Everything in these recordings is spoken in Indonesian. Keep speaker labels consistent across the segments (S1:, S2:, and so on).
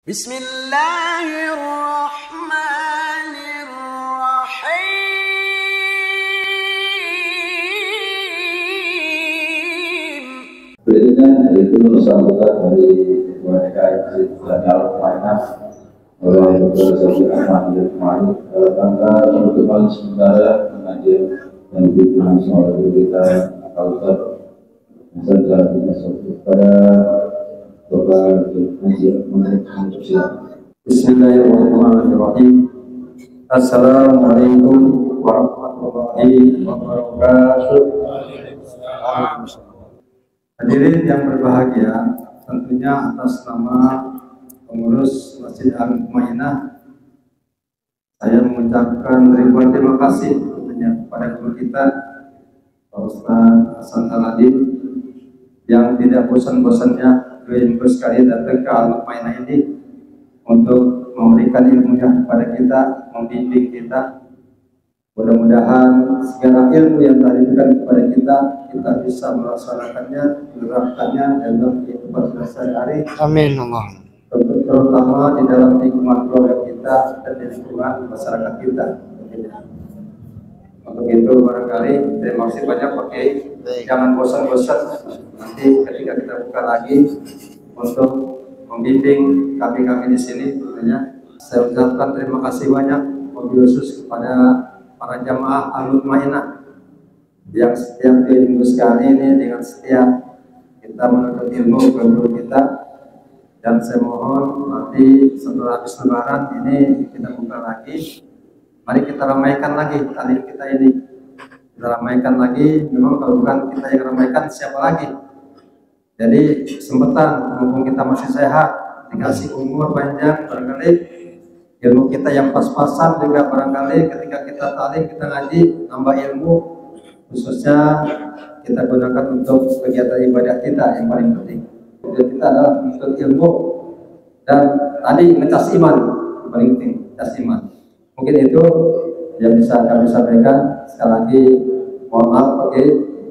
S1: Bismillahirrahmanirrahim.
S2: Berikutnya yaitu sambutan dari Ketua DKI Lanyala Mainah oleh Dr. Syafiq Ahmad kemarin dalam rangka penutupan sementara pengajian dan pimpinan oleh kita Ustaz Hasan Jalil pada Bapak Haji untuk silakan.
S1: Bismillahirrahmanirrahim. Assalamualaikum warahmatullahi wabarakatuh. Hadirin yang berbahagia, tentunya atas nama pengurus Masjid Al-Mu'minah, saya mengucapkan ribuan terima kasih tentunya kepada guru kita Pak Ustaz Hasan Jalil yang tidak bosan-bosannya beribu sekali datang ke Al-Mu'minah ini untuk memberikan ilmunya kepada kita, membimbing kita. Mudah-mudahan segala ilmu yang diberikan kepada kita bisa melaksanakannya, menerapkannya dalam kehidupan sehari-hari.
S3: Amin Allah.
S1: Terutama di dalam lingkungan keluarga kita dan di lingkungan masyarakat kita. Untuk itu barangkali terima kasih banyak Pak Kiai. Jangan bosan-bosan nanti ketika kita buka lagi untuk membimbing kami di sini tentunya. Saya ucapkan terima kasih banyak wabil khusus kepada para jamaah Al-Mu'minah yang setiap minggu sekali ini dengan setia kita menuntut ilmu ke guru kita, dan saya mohon nanti setelah habis lebaran ini kita buka lagi, mari kita ramaikan lagi talim kita ini, kita ramaikan lagi. Memang kalau bukan kita yang ramaikan siapa lagi? Jadi kesempatan mumpung kita masih sehat, dikasih umur panjang, barangkali ilmu kita yang pas-pasan juga, barangkali ketika kita talim, kita ngaji, nambah ilmu, khususnya kita gunakan untuk kegiatan ibadah kita yang paling penting. Tujuan kita adalah untuk ilmu dan tadi ngecas iman, paling penting ngecas iman. Mungkin itu yang bisa kami sampaikan. Sekali lagi mohon maaf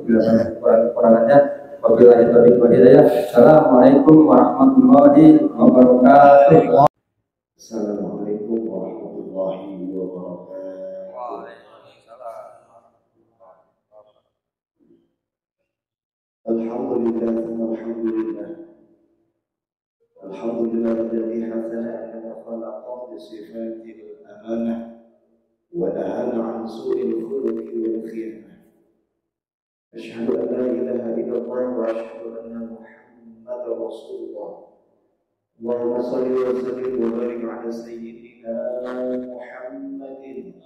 S1: bila banyak kekurangannya. Wabillahi taufiq wal hidayah. Assalamualaikum warahmatullahi wabarakatuh.
S2: Assalamualaikum warahmatullahi wabarakatuh. Alhamdulillah, alhamdulillah. Alhamdulillah alladzi hasana wa khalaqa bi sifatil amanah wa nahana 'an su'il khuluqi wal khiyanah. Asyhadu an la ilaha illallah wa asyhadu anna Muhammadar Rasulullah. Allahumma shalli wa sallim wa barik 'ala sayyidina Muhammadin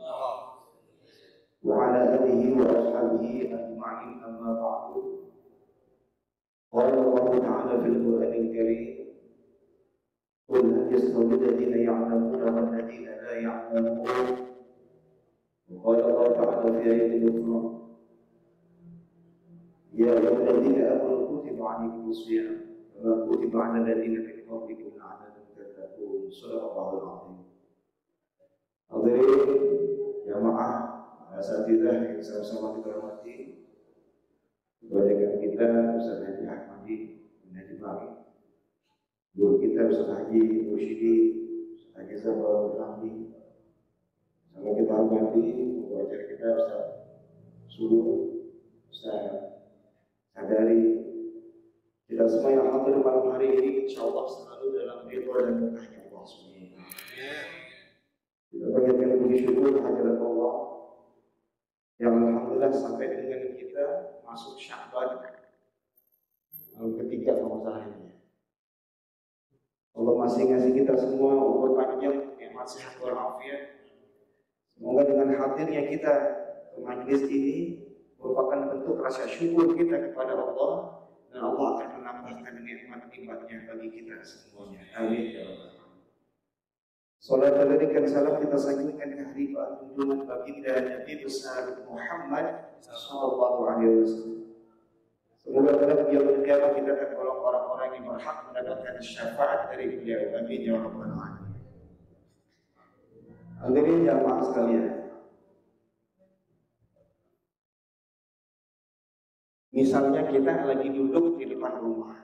S2: wa 'ala alihi wa ashabihi ajma'in, amma ba'du. Qala Allah ta'ala fil Qur'anil Karim, qul hal yastawi alladhina ya'lamuna wal ladhina la ya'lamun. Qala Allah ta'ala fi ayatin ukhra, ya ayyuhalladzina amanu kutiba 'alaikumus shiyam kama kutiba 'alal ladzina min qablikum la'allakum tattaqun. Shadaqallahul 'azim. Hadirin jamaah asatidzah yang sama-sama kita hormati, keluarga kita Ustaz Haji Ahmadi bin Haji Mari, guru kita Ustaz Haji Mursyidi, Ustaz Haji Zabal Rahmi, sama kita hormati keluarga kita Ustaz Suruh, Ustaz Sadari. Kita semua yang hadir malam hari ini insyaallah selalu dalam ridha dan berkahnya Allah SWT. Kita panjatkan puji syukur kehadirat Allah yang alhamdulillah sampai dengan kita masuk Sya'ban malam ketiga kalau salah ini. Allah masih ngasih kita semua umur panjang, nikmat sehat walafiat. Semoga dengan hadirnya kita ke majlis ini merupakan bentuk rasa syukur kita kepada Allah, dan Allah akan menambahkan nikmat-nikmatnya bagi kita semuanya. Amin ya rabbal alamin. Salat dan salam kita sampaikan kehadiran junjungan baginda Nabi besar Muhammad sallallahu alaihi wasallam. Semoga pada yaumul qiyamah kita tergolong orang-orang yang berhak mendapatkan syafaat dari beliau. Amin ya rabbal alamin. Hadirin jamaah sekalian, misalnya kita lagi duduk di depan rumah,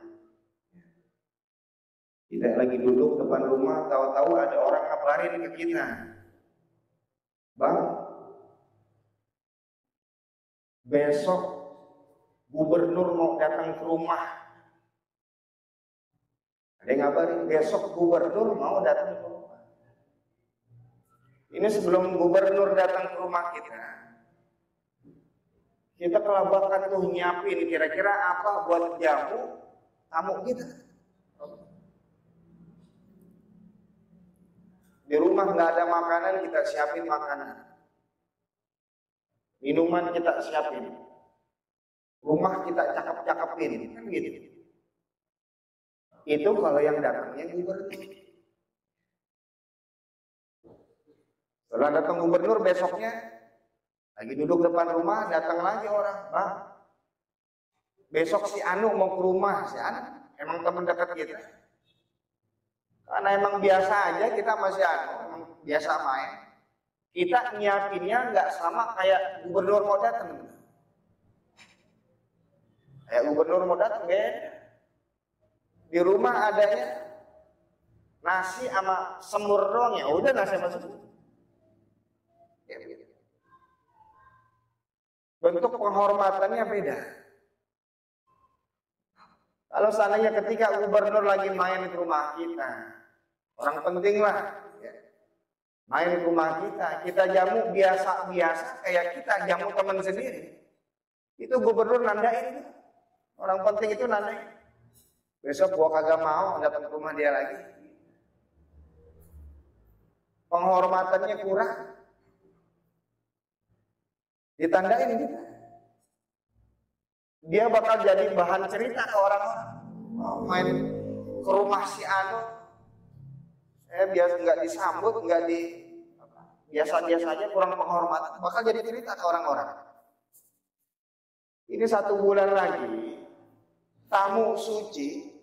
S2: Kita lagi duduk depan rumah, tahu-tahu ada orang ngabarin ke kita, Bang, besok gubernur mau datang ke rumah. Ada yang ngabarin, besok gubernur mau datang ke rumah. Ini sebelum gubernur datang ke rumah kita kelabakan tuh nyiapin kira-kira apa buat jamu tamu kita. Di rumah nggak ada makanan, kita siapin makanan. Minuman kita siapin. Rumah kita cakep-cakepin, kan gitu. Itu kalau yang datangnya gubernur. Setelah datang gubernur, besoknya lagi duduk depan rumah, datang lagi orang, Bang, besok si Anu mau ke rumah. Si Anu emang teman dekat kita. Karena emang biasa aja kita masih Anu, emang biasa main. Kita nyiapinnya nggak sama kayak gubernur mau datang. Kayak gubernur mau datang beda. Di rumah adanya nasi sama semur doang, ya udah nasi sama semur. Ya, gitu. Bentuk penghormatannya beda. Kalau seandainya ketika gubernur lagi main ke rumah kita, orang penting lah, ya, main ke rumah kita jamu biasa-biasa kayak kita jamu teman sendiri. Itu gubernur nandain, orang penting itu nandain. Besok gua kagak mau datang ke rumah dia lagi. Penghormatannya kurang. Ditandain gitu. Dia bakal jadi bahan cerita ke orang-orang. Oh, main ke rumah si Anu, saya biasa nggak disambut, nggak di biasa-biasa aja, kurang penghormatan. Bakal jadi cerita ke orang-orang. Ini 1 bulan lagi, tamu suci,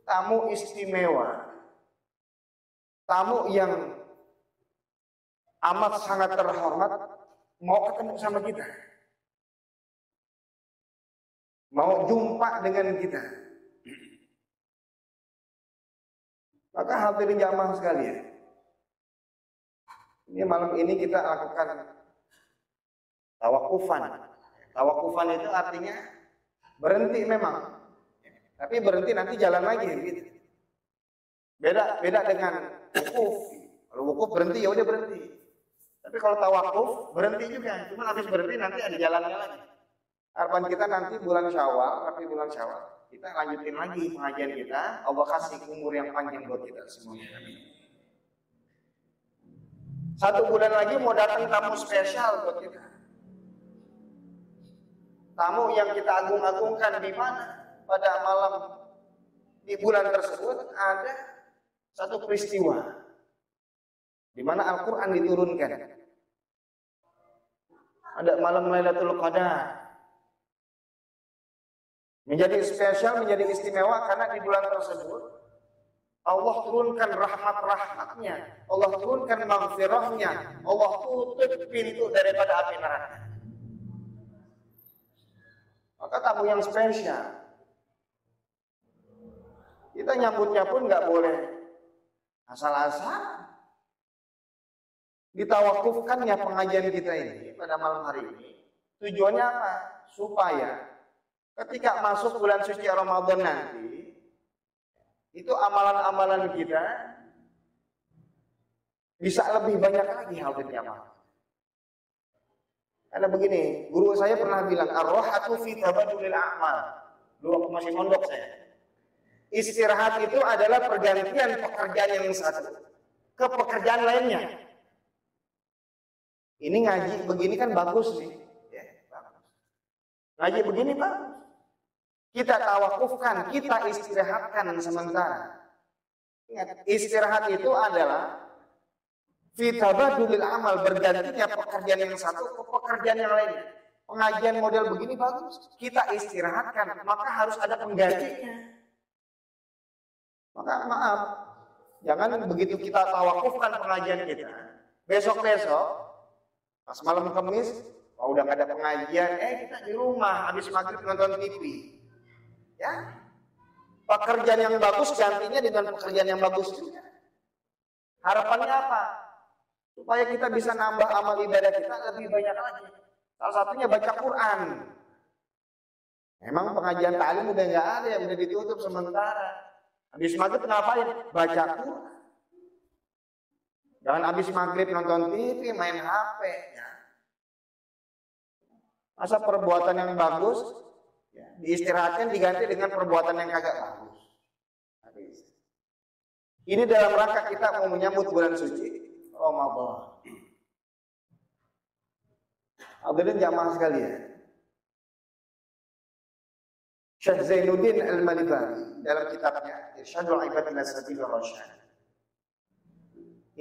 S2: tamu istimewa, tamu yang amat sangat terhormat mau ketemu sama kita, mau jumpa dengan kita. Maka hadirin jamaah sekalian, ini malam ini kita lakukan tawakufan. Tawakufan itu artinya berhenti memang, tapi berhenti nanti jalan lagi gitu. Beda dengan wukuf. Kalau wukuf berhenti ya udah berhenti. Tapi kalau tawakuf berhenti juga, cuma habis berhenti nanti ada jalannya lagi. Harapan kita nanti bulan Syawal, tapi bulan Syawal kita lanjutin lagi pengajian kita. Allah kasih umur yang panjang buat kita semuanya. Amin. 1 bulan lagi mau datang tamu spesial buat kita. Tamu yang kita agung-agungkan, di mana pada malam di bulan tersebut ada satu peristiwa di mana Al-Quran diturunkan. Ada malam Lailatul Qadar. Menjadi spesial, menjadi istimewa karena di bulan tersebut Allah turunkan rahmat-rahmatnya, Allah turunkan maghfirahnya, Allah tutup pintu daripada api neraka. Maka tamu yang spesial, kita nyambutnya pun nggak boleh asal-asal. Ditawakufkannya pengajian kita ini pada malam hari ini, tujuannya apa? Supaya ketika masuk bulan suci Ramadan nanti, itu amalan-amalan kita bisa lebih banyak lagi hadirin jamaah. Karena begini, guru saya pernah bilang, ar-rahatu fi tabadulil a'mal. Dulu aku masih mondok saya. Istirahat itu adalah pergantian pekerjaan yang satu ke pekerjaan lainnya. Ini ngaji begini kan bagus nih. Ya, bagus. Ngaji begini bagus. Kita tawakufkan, kita istirahatkan sementara. Ingat, istirahat itu adalah fitabadulil amal, bergantinya pekerjaan yang satu ke pekerjaan yang lainnya. Pengajian model begini bagus, kita istirahatkan, maka harus ada penggantinya. Maka maaf, jangan begitu kita tawakufkan pengajian kita, besok-besok pas malam Kamis, oh, udah gak ada pengajian, kita di rumah habis maghrib nonton TV. Ya,
S3: Pekerjaan yang bagus gantinya dengan pekerjaan yang bagus juga. Harapannya apa? Supaya kita bisa nambah amal ibadah kita lebih banyak lagi. Salah satunya baca Quran. Memang pengajian ta'lim udah nggak ada, yang udah ditutup sementara. Habis maghrib ngapain? Baca Quran. Jangan habis maghrib nonton TV, main HP. Ya. Masa perbuatan yang bagus ya, diistirahatkan diganti dengan perbuatan yang kagak bagus. Habis. Ini dalam rangka kita mau menyambut bulan suci Ramadan. Hadirin jamaah sekalian. Syekh Zainuddin Al-Malibari dalam kitabnya Irsyadul Ibad ila Sabil Rasyad.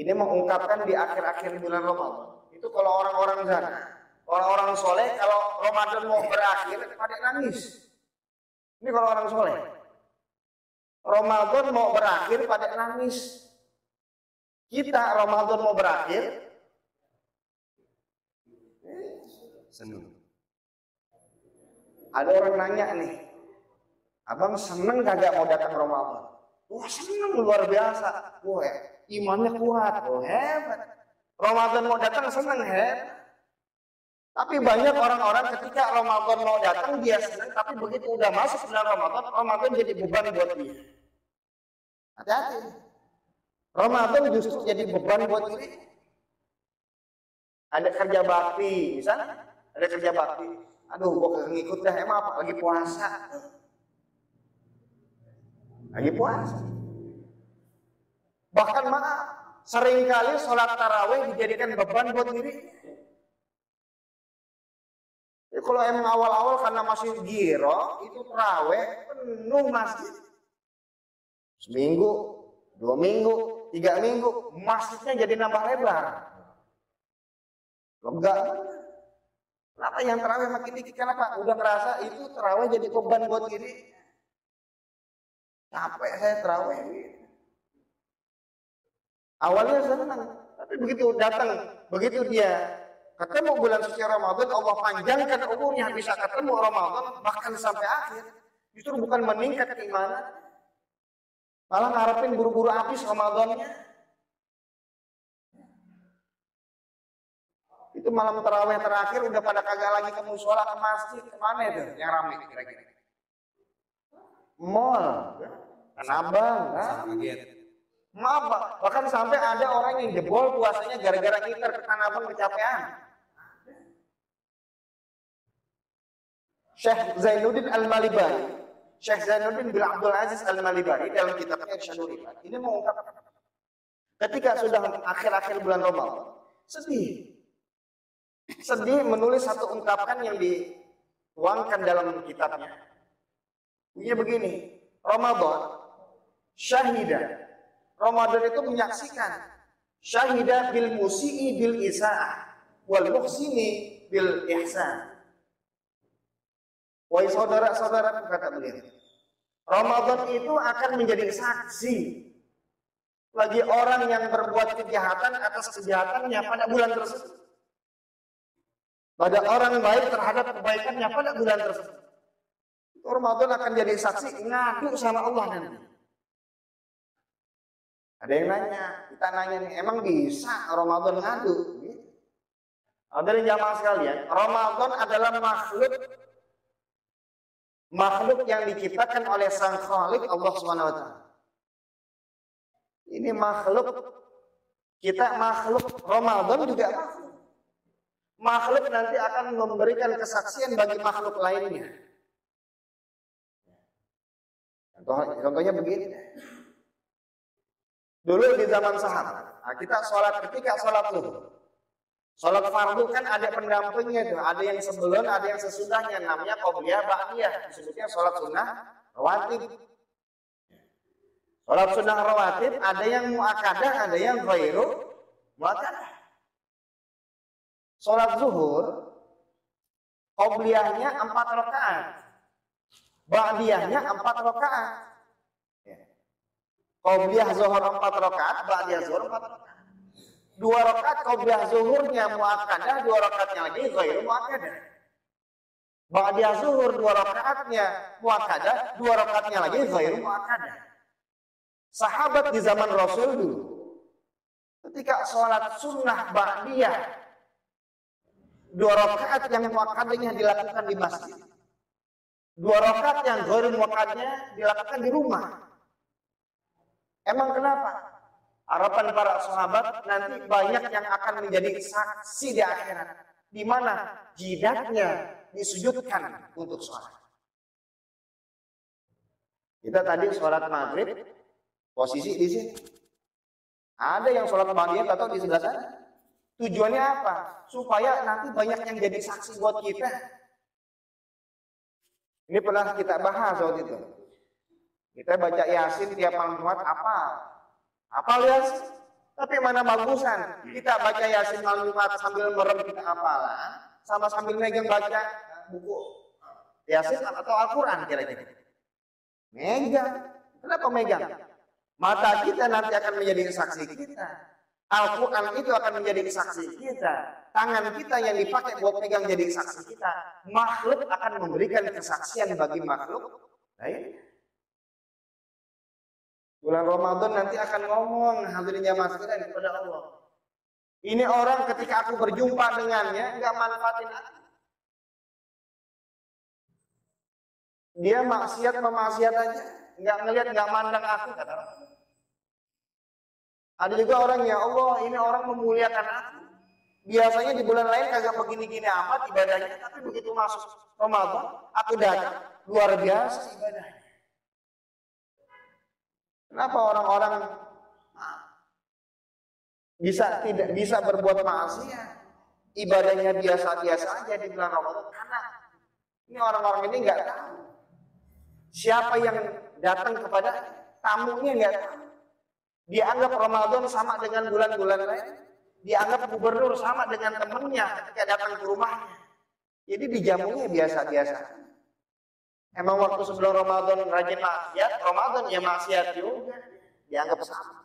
S3: Ini mengungkapkan di akhir-akhir bulan Ramadan. Itu kalau orang-orang sana, orang-orang soleh kalau Ramadan mau berakhir pada nangis. Ini kalau orang soleh. Ramadan mau berakhir pada nangis. Kita Ramadan mau berakhir senang. Ada orang nanya nih, abang seneng kagak mau datang Ramadan? Wah seneng luar biasa. Wah imannya kuat. Oh hebat. Ramadan mau datang seneng hebat. Tapi banyak orang-orang ketika Ramadan mau datang dia senang, tapi begitu udah masuk bulan Ramadan, Ramadan jadi beban buat dia. Hati-hati. Ramadan justru jadi beban buat diri. Ada kerja bakti, misalnya ada kerja bakti. Aduh, gua kagak ngikut dah, emang apa? Lagi puasa. Lagi puasa. Bahkan maaf, seringkali sholat tarawih dijadikan beban buat diri. Ya, kalau emang awal-awal karena masih giro, itu tarawih penuh masjid. Seminggu, 2 minggu, 3 minggu, masjidnya jadi nambah lebar. Lega. Kenapa yang tarawih makin dikit? Kenapa? Udah ngerasa itu tarawih jadi beban buat diri. Capek saya tarawih. Awalnya senang, tapi begitu datang, begitu dia ketemu bulan suci Ramadan, Allah panjangkan umurnya bisa ketemu Ramadan bahkan sampai akhir. Justru bukan meningkat keimanan, malah ngarepin buru-buru habis Ramadannya. Itu malam tarawih terakhir udah pada kagak lagi ke mushola, ke masjid, kemana itu yang ramai kira-kira? Mall, Tanah Abang, maaf, bahkan sampai ada orang yang jebol puasanya gara-gara ngiter ke Tanah Abang kecapean. Syekh Zainuddin Al-Malibari, Syekh Zainuddin bin Abdul Aziz Al-Malibari dalam kitabnya Irsyadul Ibad ini mengungkapkan ketika sudah akhir-akhir bulan Ramadan, sedih menulis satu ungkapan yang dituangkan dalam kitabnya. Bunyinya begini, Ramadan syahida. Ramadan itu menyaksikan. Syahida bil musi'i bil isa'ah wal muhsini bil ihsan. Wahai saudara-saudara, kata beliau, Ramadan itu akan menjadi saksi bagi orang yang berbuat kejahatan atas kejahatannya pada bulan tersebut. Pada orang baik terhadap kebaikannya pada bulan tersebut. Ramadan akan jadi saksi ngadu sama Allah nanti. Ada yang nanya, kita nanya nih, emang bisa Ramadan ngadu? Ada yang jamaah sekalian, Ramadan adalah makhluk yang diciptakan oleh Sang Khalik Allah SWT. Ini makhluk, kita makhluk, Ramadan juga makhluk. Makhluk nanti akan memberikan kesaksian bagi makhluk lainnya. Contohnya begini. Dulu di zaman sahabat, kita sholat ketika sholat zuhur. Sholat fardu kan ada pendampingnya tuh, ada yang sebelum, ada yang sesudahnya, namanya qobliyah, ba'diyah, disebutnya sholat sunnah rawatib. Sholat sunnah rawatib ada yang mu'akadah, ada yang ghairu mu'akadah. Sholat zuhur, qobliyahnya 4 rakaat, ba'diyahnya 4 rakaat. Qobliyah zuhur 4 rakaat, ba'diyah zuhur 4 rakaat. 2 rakaat qobliyah zuhurnya mu'akadah, 2 rakaatnya lagi ghairu mu'akadah. Ba'da zuhur 2 rakaatnya muakkadah, 2 rakaatnya lagi ghairu muakkadah. Sahabat di zaman Rasul dulu, ketika sholat sunnah ba'diyah, 2 rakaat yang muakkadahnya dilakukan di masjid, 2 rakaat yang ghairu muakkadahnya dilakukan di rumah. Emang kenapa? Harapan para sahabat nanti banyak yang akan menjadi saksi di akhirat, di mana jidatnya disujudkan untuk sholat. Kita tadi sholat maghrib, posisi di sini. Ada yang sholat maghrib atau di sebelah sana. Tujuannya apa? Supaya nanti banyak yang jadi saksi buat kita. Ini pernah kita bahas waktu itu. Kita baca Yasin tiap malam Jumat apal Yasin. Tapi mana bagusan? Kita baca Yasin malam Jumat sambil merem kita hafalan, sama sambil megang baca buku Yasin atau Al-Quran kira-kira. Megang. Kenapa megang? Mata kita nanti akan menjadi saksi kita. Al-Quran itu akan menjadi saksi kita. Tangan kita yang dipakai buat megang jadi saksi kita. Makhluk akan memberikan kesaksian bagi makhluk lain. Bulan Ramadan nanti akan ngomong hadirin jamaah sekalian kepada Allah. Ini orang ketika aku berjumpa dengannya nggak manfaatin aku. Dia maksiat aja, nggak ngelihat, nggak mandang aku, kata Allah. Ada juga orang, ya Allah, ini orang memuliakan aku. Biasanya di bulan lain kagak begini-gini amat ibadahnya, tapi begitu masuk Ramadan, aku datang, luar biasa ibadahnya. Kenapa orang-orang tidak bisa berbuat maksiat, ibadahnya biasa-biasa aja di bulan Ramadan? Karena ini orang-orang ini nggak tahu siapa yang datang kepada tamunya, nggak tahu. Dianggap Ramadan sama dengan bulan-bulan lain. Dianggap gubernur sama dengan temennya ketika datang ke rumahnya. Jadi dijamunya biasa-biasa. Emang waktu sebelum Ramadan rajin maksiat, Ramadan ya maksiat juga. Dianggap sama.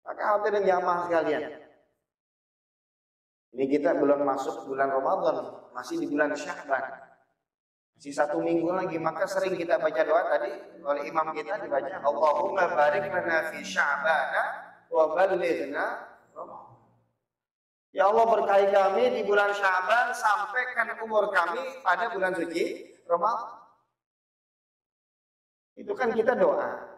S3: Maka hadirin jamaah sekalian. Ini kita belum masuk bulan Ramadan, masih di bulan Sya'ban. Masih 1 minggu lagi, maka sering kita baca doa tadi oleh imam kita dibaca, Allahumma barik lana fi Sya'bana wa ballighna Ramadan. Ya Allah, berkahi kami di bulan Sya'ban, sampaikan umur kami pada bulan suci Ramadan. Itu kan kita doa.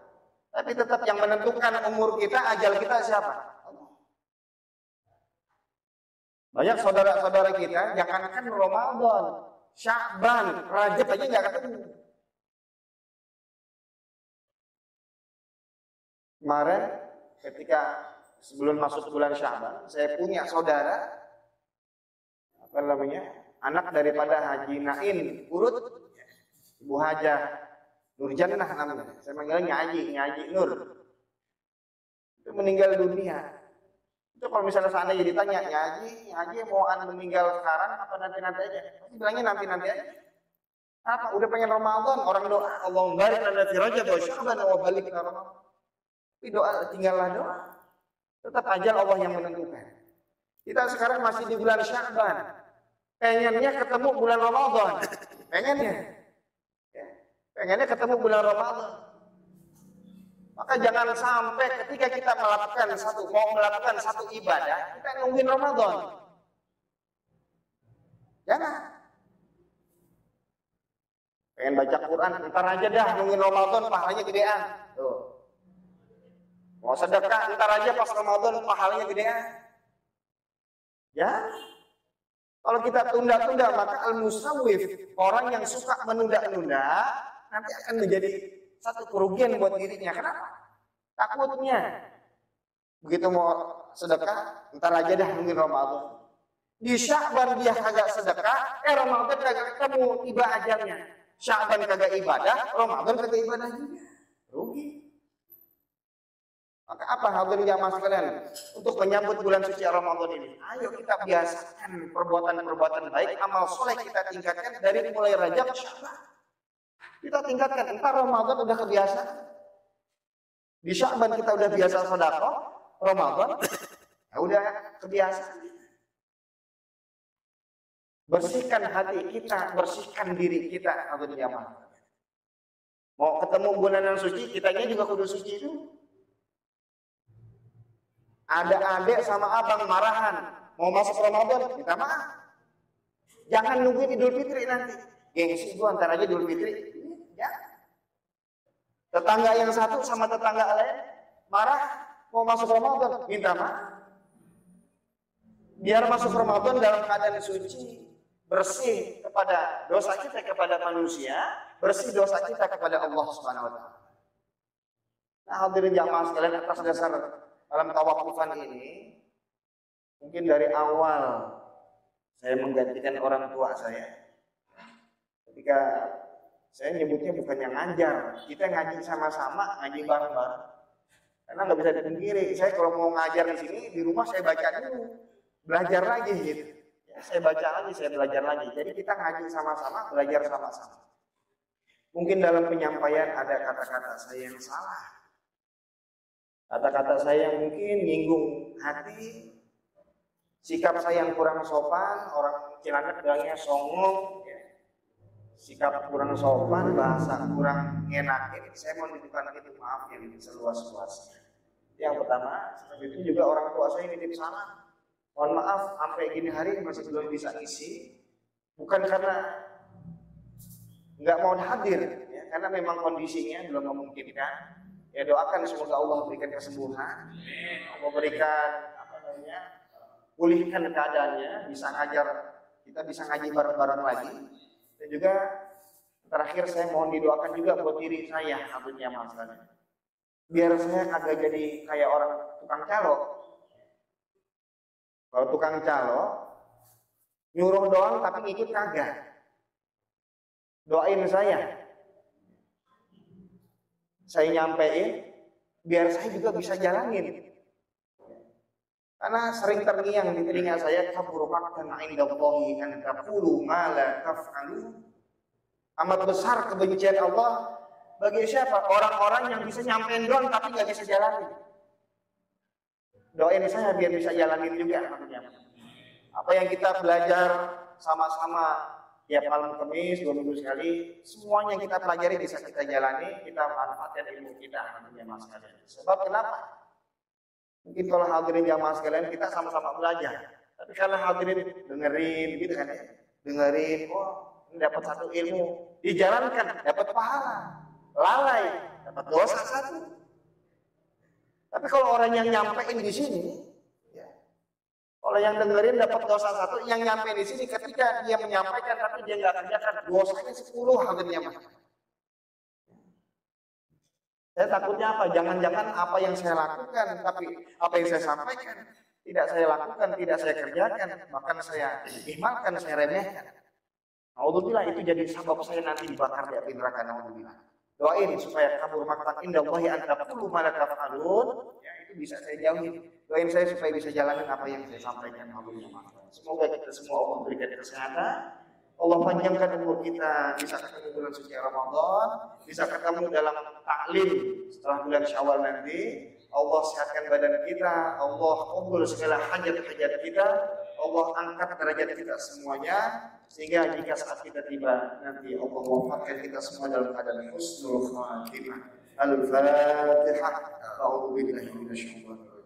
S3: Tapi tetap yang menentukan umur kita, ajal kita siapa? Allah. Banyak saudara-saudara kita, jangankan Ramadan, Sya'ban, Rajab aja nggak ketemu. Kemarin ketika sebelum masuk bulan Sya'ban, saya punya saudara, apa namanya, anak daripada Haji Nain Urut, Ibu Hajah Nurjannah namanya. Saya manggilnya Nyaji Nur. Itu meninggal dunia. Itu kalau misalnya seandainya ditanya, Nyaji mau meninggal sekarang apa nanti-nanti aja? Pasti bilangnya nanti-nanti aja. Apa? Udah pengen Ramadan, orang doa, Allahumma barik lana fi Rajab wa Sya'ban wa ballighna Ramadan. Tapi doa tinggallah doa. Tetap ajal Allah yang menentukan. Kita sekarang masih di bulan Sya'ban. Pengennya ketemu bulan Ramadan. Pengennya ketemu bulan Ramadan. Maka jangan sampai ketika kita mau melakukan satu ibadah, kita nungguin Ramadan. Jangan. Pengen baca Quran, ntar aja dah nungguin Ramadan, pahalanya gedean. Tuh. Mau sedekah, ntar aja pas Ramadan, pahalanya gedean. Ya. Kalau kita tunda-tunda, maka al-musawwif, orang yang suka menunda-nunda, nanti akan menjadi satu kerugian buat dirinya. Kenapa? Takutnya begitu mau sedekah, ntar aja dah nungguin Ramadan. Di Sya'ban dia kagak sedekah, Ramadan kagak ketemu, tiba ajalnya. Sya'ban kagak ibadah, Ramadan kagak ibadah juga. Rugi. Maka apa hadirin jamaah sekalian? Untuk menyambut bulan suci Ramadan ini, ayo kita biasakan perbuatan-perbuatan baik, amal soleh kita tingkatkan dari mulai Rajab Sya'ban. Kita tingkatkan, entar Ramadan udah kebiasaan. Di Sya'ban kita udah biasa sedekah, Ramadan ya udah kebiasaan. Bersihkan hati kita, bersihkan diri kita, hadirin jamaah. Mau ketemu bulan yang suci, kitanya juga kudu suci itu. Ada adik sama abang marahan, mau masuk Ramadan, minta maaf. Jangan nungguin Idul Fitri nanti. Gengsi gua antar aja Idul Fitri. Ya. Tetangga yang satu sama tetangga lain marah, mau masuk Ramadan, minta maaf. Biar masuk Ramadan dalam keadaan suci, bersih kepada dosa kita kepada manusia, bersih dosa kita kepada Allah Subhanahu wa taala. Nah, hadirin jamaah sekalian, atas dasar dalam tawakufan ini, mungkin dari awal saya menggantikan orang tua saya. Ketika saya nyebutnya bukannya ngajar, kita ngaji sama-sama, ngaji bareng-bareng. Karena nggak bisa dipungkiri, saya kalau mau ngajar di sini, di rumah saya baca dulu, belajar lagi gitu. Saya baca lagi, saya belajar lagi. Jadi kita ngaji sama-sama, belajar sama-sama. Mungkin dalam penyampaian ada kata-kata saya yang salah. Kata-kata saya yang mungkin nyinggung hati. Sikap saya yang kurang sopan, orang Cilandak bilangnya songong. Sikap kurang sopan, bahasa kurang enakin. Saya mau nitipkan itu, maaf ya, seluas-luasnya. Yang pertama, seperti itu juga orang tua saya nitip salam. Mohon maaf, sampai gini hari masih belum bisa isi. Bukan karena nggak mau hadir, ya, karena memang kondisinya belum memungkinkan. Ya doakan semoga Allah berikan kesembuhan, Allah berikan pulihkan keadaannya, bisa ngajar, kita bisa ngaji bareng-bareng lagi. Dan juga terakhir saya mohon didoakan juga buat diri saya, habibnya masalahnya. Biar saya agak jadi kayak orang tukang calo. Kalau tukang calo, nyuruh doang tapi ngikut kagak. Doain saya nyampein, biar saya juga bisa jalanin. Karena sering terngiang di telinga saya, kabur maqtan 'indallahi an taqulu ma la taf'alu. Amat besar kebencian Allah bagi siapa? Orang-orang yang bisa nyampein doang tapi nggak bisa jalanin. Doain saya biar bisa jalanin juga. Apa yang kita belajar sama-sama tiap malam Kamis, 2 minggu sekali, semuanya yang kita pelajari bisa kita jalani, kita manfaatkan ilmu kita. Sebab kenapa? Mungkin kalau hadirin jamaah sekalian kita sama-sama belajar. Tapi kalau hadirin dengerin gitu kan ya. Dengerin, oh ini dapat satu ilmu, dijalankan, dapat pahala. Lalai, dapat dosa satu. Tapi kalau orang yang nyampein di sini, ya, kalau yang dengerin dapat dosa satu, yang nyampein di sini ketika dia menyampaikan tapi dia nggak kerjakan, dosanya 10 hadirin jamaah. Saya takutnya apa? Jangan-jangan apa yang saya lakukan, tapi apa yang saya sampaikan tidak saya lakukan, tidak saya kerjakan, bahkan saya ihmalkan, saya remehkan. Alhamdulillah itu jadi sebab saya nanti dibakar di api neraka. Alhamdulillah. Doain supaya kabur maqtan indallahi an taqulu ma la taf'alun. Ya itu bisa saya jauhin. Doain saya supaya bisa jalanin apa yang saya sampaikan. Alhamdulillah. Semoga kita semua Allah berikan kesehatan. Allah panjangkan umur kita, bisa ketemu bulan suci Ramadan, bisa ketemu dalam taklim setelah bulan Syawal nanti. Allah sehatkan badan kita, Allah kabul segala hajat-hajat kita, Allah angkat derajat kita semuanya, sehingga jika saat kita tiba nanti Allah wafatkan kita semua dalam keadaan husnul khatimah. Al-Fatihah. A'udzu billahi minasyaitonir rajim.